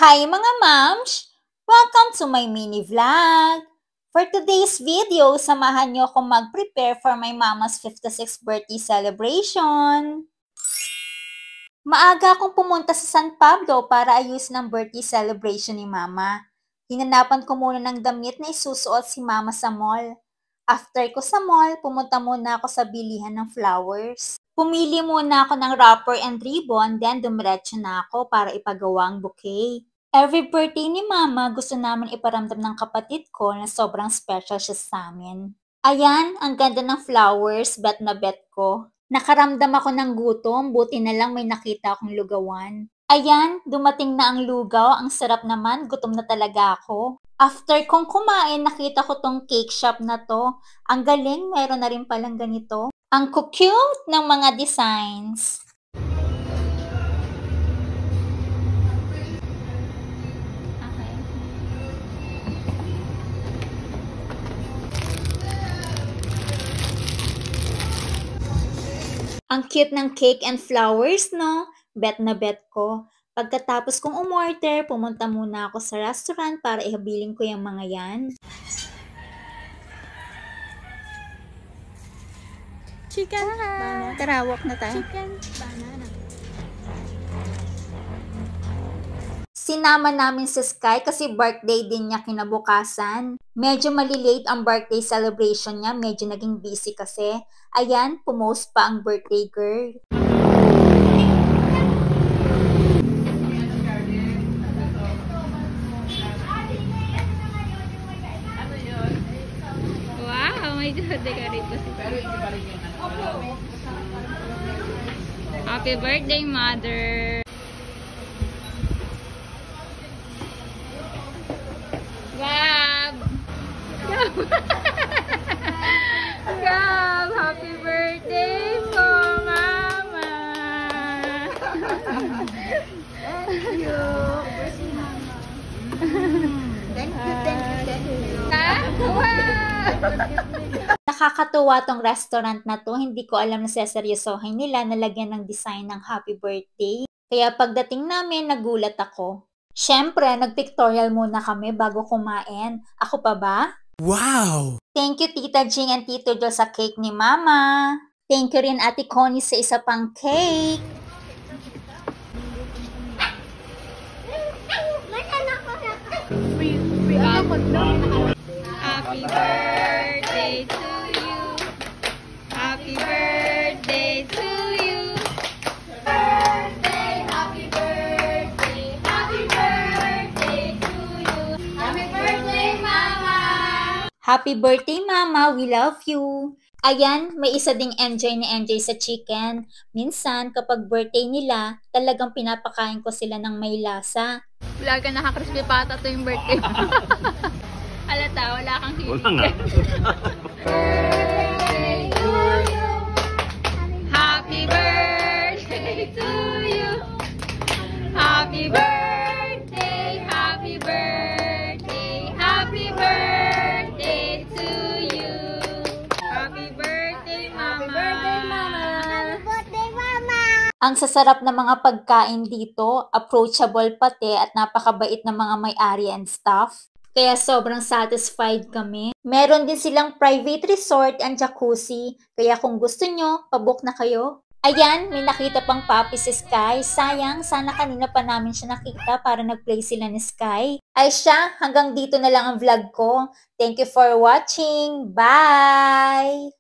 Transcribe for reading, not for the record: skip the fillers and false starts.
Hi mga moms! Welcome to my mini vlog! For today's video, samahan niyo akong mag-prepare for my mama's 56th birthday celebration. Maaga akong pumunta sa San Pablo para ayusin ang birthday celebration ni mama. Hinanapan ko muna ng damit na isusuot si mama sa mall. After ko sa mall, pumunta muna ako sa bilihan ng flowers. Pumili muna ako ng wrapper and ribbon, then dumiretso na ako para ipagawa ang bouquet. Every birthday ni mama, gusto namin iparamdam ng kapatid ko na sobrang special siya sa amin. Ayan, ang ganda ng flowers, bet na bet ko. Nakaramdam ako ng gutom, buti na lang may nakita akong lugawan. Ayan, dumating na ang lugaw, ang sarap naman, gutom na talaga ako. After kong kumain, nakita ko tong cake shop na to. Ang galing, meron na rin palang ganito. Ang cute ng mga designs. Ang cute ng cake and flowers, no? Bet na bet ko. Pagkatapos kong umorder, pumunta muna ako sa restaurant para ihabiling ko yung mga yan. Chicken banana. Tara, walk na tayo. Chicken banana. Sinama namin si Sky kasi birthday din niya kinabukasan. Medyo malilate ang birthday celebration niya, medyo naging busy kasi. Ayan, pumost pa ang birthday girl. Wow, may decorate ko. Happy birthday, mother! Gab! Gab! Happy birthday po, mama! Thank you. Thank you. Nakakatuwa tong restaurant na to. Hindi ko alam na seseryosohin nila na lagyan ng design ng happy birthday. Kaya pagdating namin, nagulat ako. Siyempre, nag-pictorial muna kami bago kumain. Ako pa ba? Wow! Thank you Tita Jing and Tito Joe sa cake ni Mama. Thank you rin Ate Connie sa isa pang cake. Happy birthday to you. Happy birthday to you. Birthday, happy birthday. Happy birthday to you. Happy birthday, Mama. Happy birthday Mama, we love you. Ayan, may isa ding enjoy na enjoy sa chicken. Minsan, kapag birthday nila, talagang pinapakain ko sila ng may lasa. Wala ka naka-crispy pata to yung birthday. Alata, wala kang hilig. Wala nga. Birthday to you. Happy birthday to you. Happy birthday, happy birthday, happy birthday to you. Happy birthday, Mama. Happy birthday, Mama. Happy birthday, Mama. Ang sasarap na mga pagkain dito, approachable pati at napakabait na mga may-ari and staff. Kaya sobrang satisfied kami. Meron din silang private resort and jacuzzi. Kaya kung gusto nyo, pabook na kayo. Ayan, may nakita pang puppy si Sky. Sayang, sana kanina pa namin siya nakita para nag-play sila ni Sky. Ay siya, hanggang dito na lang ang vlog ko. Thank you for watching. Bye!